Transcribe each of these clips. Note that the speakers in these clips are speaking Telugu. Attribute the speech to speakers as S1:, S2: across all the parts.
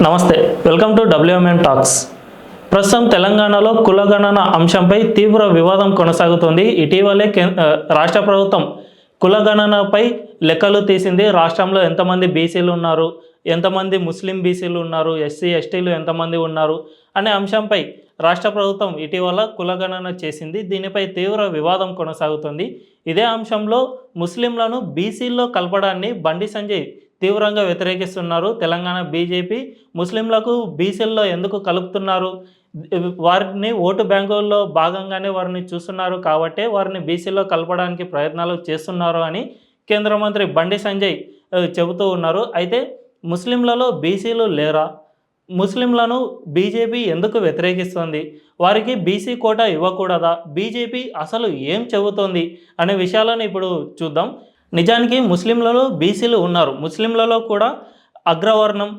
S1: నమస్తే, వెల్కమ్ టు WMN టాక్స్. ప్రస్తుతం తెలంగాణలో కులగణన అంశంపై తీవ్ర వివాదం కొనసాగుతోంది. ఇటీవలే రాష్ట్ర ప్రభుత్వం కులగణనపై లెక్కలు తీసింది. రాష్ట్రంలో ఎంతమంది బీసీలు ఉన్నారు, ఎంతమంది ముస్లిం బీసీలు ఉన్నారు, ఎస్సీ ఎస్టీలు ఎంతమంది ఉన్నారు అనే అంశంపై రాష్ట్ర ప్రభుత్వం ఇటీవల కులగణన చేసింది. దీనిపై తీవ్ర వివాదం కొనసాగుతుంది. ఇదే అంశంలో ముస్లింలను బీసీల్లో కలపడాన్ని బండి సంజయ్ తీవ్రంగా వ్యతిరేకిస్తున్నారు. తెలంగాణ బీజేపీ ముస్లింలకు బీసీల్లో ఎందుకు కలుపుతున్నారు, వారిని ఓటు బ్యాంకుల్లో భాగంగానే వారిని చూస్తున్నారు కాబట్టే వారిని బీసీలో కలపడానికి ప్రయత్నాలు చేస్తున్నారు అని కేంద్ర మంత్రి బండి సంజయ్ చెబుతూ ఉన్నారు. అయితే ముస్లింలలో బీసీలు లేరా, ముస్లింలను బీజేపీ ఎందుకు వ్యతిరేకిస్తుంది, వారికి బీసీ కోటా ఇవ్వకూడదా, బీజేపీ అసలు ఏం చెబుతోంది అనే విషయాలను ఇప్పుడు చూద్దాం. నిజానికి ముస్లింలలో బీసీలు ఉన్నారు. ముస్లింలలో కూడా అగ్రవర్ణం,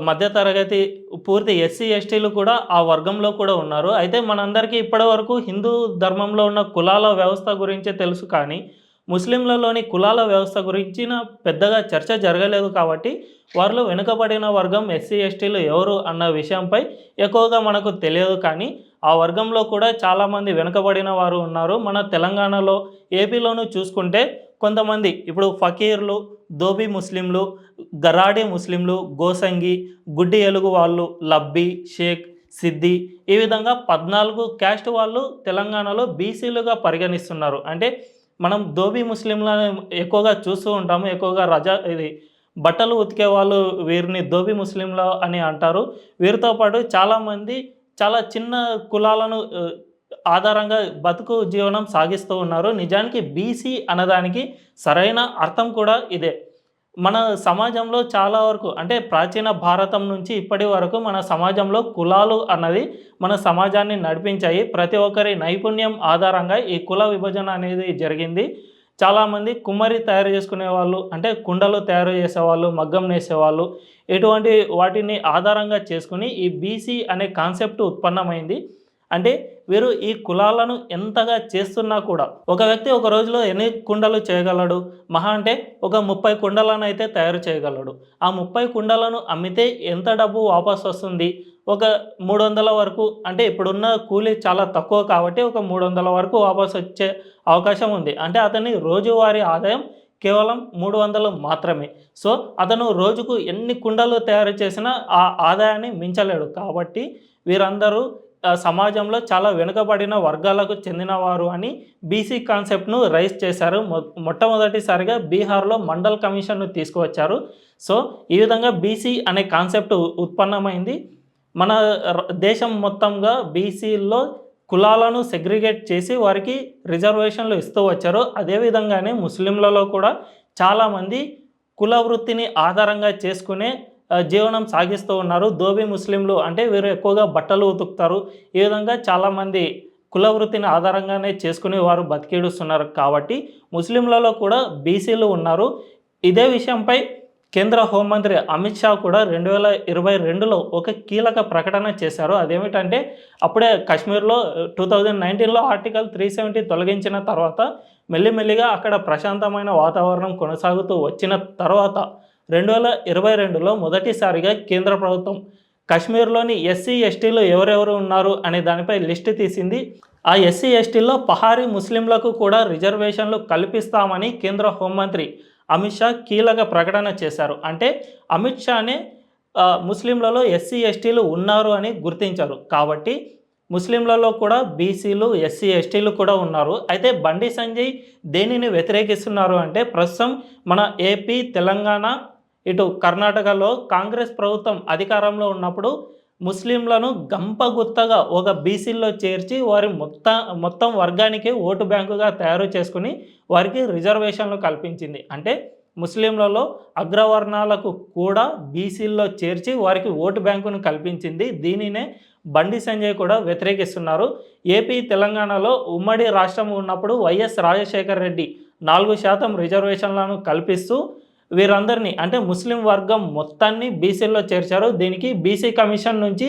S1: మధ్యతరగతి, పూర్తి ఎస్సీ ఎస్టీలు కూడా ఆ వర్గంలో కూడా ఉన్నారు. అయితే మనందరికీ ఇప్పటి వరకు హిందూ ధర్మంలో ఉన్న కులాల వ్యవస్థ గురించే తెలుసు, కానీ ముస్లింలలోని కులాల వ్యవస్థ గురించిన పెద్దగా చర్చ జరగలేదు. కాబట్టి వారిలో వెనుకబడిన వర్గం ఎస్సీ ఎస్టీలు ఎవరు అన్న విషయంపై ఎక్కువగా మనకు తెలియదు. కానీ ఆ వర్గంలో కూడా చాలామంది వెనుకబడిన వారు ఉన్నారు. మన తెలంగాణలో, ఏపీలోనూ చూసుకుంటే కొంతమంది ఇప్పుడు ఫకీర్లు, దోబీ ముస్లింలు, గరాడి ముస్లింలు, గోసంగి, గుడ్డి ఎలుగు వాళ్ళు, లబ్బి, షేక్, సిద్ది, ఈ విధంగా 14 క్యాస్ట్ వాళ్ళు తెలంగాణలో బీసీలుగా పరిగణిస్తున్నారు. అంటే మనం దోబీ ముస్లింలను ఎక్కువగా చూస్తూ ఉంటాము. ఎక్కువగా ఇది బట్టలు ఉతికే వాళ్ళు వీరిని దోబీ ముస్లింలు అని అంటారు. వీరితో పాటు చాలామంది చాలా చిన్న కులాలను ఆధారంగా బతుకు జీవనం సాగిస్తూ ఉన్నారు. నిజానికి బీసీ అన్నదానికి సరైన అర్థం కూడా ఇదే. మన సమాజంలో చాలా వరకు, అంటే ప్రాచీన భారతం నుంచి ఇప్పటి వరకు మన సమాజంలో కులాలు అన్నది మన సమాజాన్ని నడిపించాయి. ప్రతి ఒక్కరి నైపుణ్యం ఆధారంగా ఈ కుల విభజన అనేది జరిగింది. చాలామంది కుమ్మరి తయారు చేసుకునే వాళ్ళు, అంటే కుండలు తయారు చేసేవాళ్ళు, మగ్గం నేసేవాళ్ళు, ఇటువంటి వాటిని ఆధారంగా చేసుకుని ఈ బీసీ అనే కాన్సెప్ట్ ఉత్పన్నమైంది. అంటే వీరు ఈ కులాలను ఎంతగా చేస్తున్నా కూడా ఒక వ్యక్తి ఒక రోజులో ఎన్ని కుండలు చేయగలడు, మహా అంటే ఒక 30 కుండలను అయితే తయారు చేయగలడు. ఆ 30 కుండలను అమ్మితే ఎంత డబ్బు వాపస్ వస్తుంది? ఒక 300 వరకు, అంటే ఇప్పుడున్న కూలీ చాలా తక్కువ కాబట్టి ఒక 300 వరకు వాపస్ వచ్చే అవకాశం ఉంది. అంటే అతని రోజువారీ ఆదాయం కేవలం 300 మాత్రమే. సో అతను రోజుకు ఎన్ని కుండలు తయారు చేసినా ఆ ఆదాయాన్ని మించలేడు. కాబట్టి వీరందరూ సమాజంలో చాలా వెనుకబడిన వర్గాలకు చెందినవారు అని బీసీ కాన్సెప్ట్ను రైజ్ చేశారు. మొట్టమొదటిసారిగా బీహార్లో మండల్ కమిషన్ను తీసుకువచ్చారు. సో ఈ విధంగా బీసీ అనే కాన్సెప్ట్ ఉత్పన్నమైంది. మన దేశం మొత్తంగా బీసీల్లో కులాలను సెగ్రిగేట్ చేసి వారికి రిజర్వేషన్లు ఇస్తూ వచ్చారు. అదేవిధంగానే ముస్లింలలో కూడా చాలామంది కుల వృత్తిని ఆధారంగా చేసుకునే జీవనం సాగిస్తూ ఉన్నారు. దోబీ ముస్లింలు అంటే వీరు ఎక్కువగా బట్టలు ఉతుకుతారు. ఈ విధంగా చాలామంది కుల వృత్తిని ఆధారంగానే చేసుకుని వారు బతికేడుస్తున్నారు. కాబట్టి ముస్లింలలో కూడా బీసీలు ఉన్నారు. ఇదే విషయంపై కేంద్ర హోంమంత్రి అమిత్ షా కూడా 2022లో ఒక కీలక ప్రకటన చేశారు. అదేమిటంటే అప్పుడే కాశ్మీర్లో 2019లో ఆర్టికల్ 370 తొలగించిన తర్వాత మెల్లిమెల్లిగా అక్కడ ప్రశాంతమైన వాతావరణం కొనసాగుతూ వచ్చిన తర్వాత 2022లో మొదటిసారిగా కేంద్ర ప్రభుత్వం కాశ్మీర్లోని ఎస్సీ ఎస్టీలు ఎవరెవరు ఉన్నారు అనే దానిపై లిస్టు తీసింది. ఆ ఎస్సీ ఎస్టీల్లో పహారీ ముస్లింలకు కూడా రిజర్వేషన్లు కల్పిస్తామని కేంద్ర హోంమంత్రి అమిత్ షా కీలక ప్రకటన చేశారు. అంటే అమిత్ షానే ముస్లింలలో ఎస్సీ ఎస్టీలు ఉన్నారు అని గుర్తించారు. కాబట్టి ముస్లింలలో కూడా బీసీలు, ఎస్సీ ఎస్టీలు కూడా ఉన్నారు. అయితే బండి సంజయ్ దేనిని వ్యతిరేకిస్తున్నారు అంటే ప్రస్తుతం మన ఏపీ, తెలంగాణ, ఇటు కర్ణాటకలో కాంగ్రెస్ ప్రభుత్వం అధికారంలో ఉన్నప్పుడు ముస్లింలను గంపగుత్తగా ఒక బీసీల్లో చేర్చి వారి మొత్తం వర్గానికి ఓటు బ్యాంకుగా తయారు చేసుకుని వారికి రిజర్వేషన్లు కల్పించింది. అంటే ముస్లింలలో అగ్రవర్ణాలకు కూడా బీసీల్లో చేర్చి వారికి ఓటు బ్యాంకును కల్పించింది. దీనినే బండి సంజయ్ కూడా వ్యతిరేకిస్తున్నారు. ఏపీ, తెలంగాణలో ఉమ్మడి రాష్ట్రం ఉన్నప్పుడు వైఎస్ రాజశేఖర్ రెడ్డి 4% రిజర్వేషన్లను కల్పిస్తూ వీరందరినీ, అంటే ముస్లిం వర్గం మొత్తాన్ని బీసీల్లో చేర్చారు. దీనికి బీసీ కమిషన్ నుంచి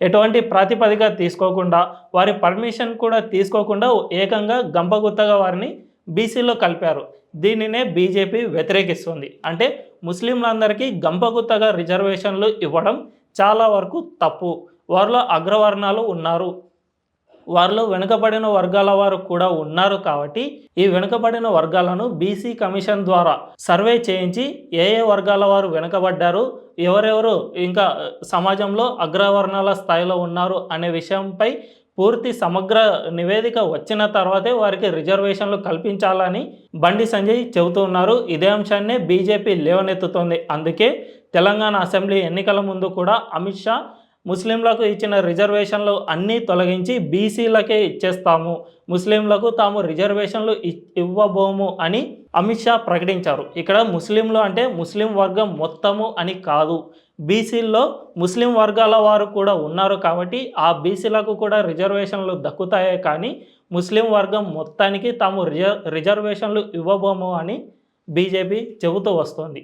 S1: ఎటువంటి ప్రాతిపదిక తీసుకోకుండా, వారి పర్మిషన్ కూడా తీసుకోకుండా ఏకంగా గంపగుత్తగా వారిని బీసీలో కలిపారు. దీనినే బీజేపీ వ్యతిరేకిస్తుంది. అంటే ముస్లింలందరికీ గంపగుత్తగా రిజర్వేషన్లు ఇవ్వడం చాలా వరకు తప్పు. వారిలో అగ్రవర్ణాలు ఉన్నారు, వారిలో వెనుకబడిన వర్గాల వారు కూడా ఉన్నారు కాబట్టి ఈ వెనుకబడిన వర్గాలను బీసీ కమిషన్ ద్వారా సర్వే చేయించి ఏ ఏ వర్గాల వారు వెనుకబడ్డారు, ఎవరెవరు ఇంకా సమాజంలో అగ్రవర్ణాల స్థాయిలో ఉన్నారు అనే విషయంపై పూర్తి సమగ్ర నివేదిక వచ్చిన తర్వాతే వారికి రిజర్వేషన్లు కల్పించాలని బండి సంజయ్ చెబుతూ ఉన్నారు. ఇదే అంశాన్నే బీజేపీ లేవనెత్తుతోంది. అందుకే తెలంగాణ అసెంబ్లీ ఎన్నికల ముందు కూడా అమిత్ షా ముస్లింలకు ఇచ్చిన రిజర్వేషన్లు అన్నీ తొలగించి బీసీలకే ఇచ్చేస్తాము, ముస్లింలకు తాము రిజర్వేషన్లు ఇవ్వబోము అని అమిత్ షా ప్రకటించారు. ఇక్కడ ముస్లింలు అంటే ముస్లిం వర్గం మొత్తము అని కాదు, బీసీల్లో ముస్లిం వర్గాల వారు కూడా ఉన్నారు కాబట్టి ఆ బీసీలకు కూడా రిజర్వేషన్లు దక్కుతాయే కానీ ముస్లిం వర్గం మొత్తానికి తాము రిజర్వేషన్లు ఇవ్వబోము అని బీజేపీ చెబుతూ వస్తోంది.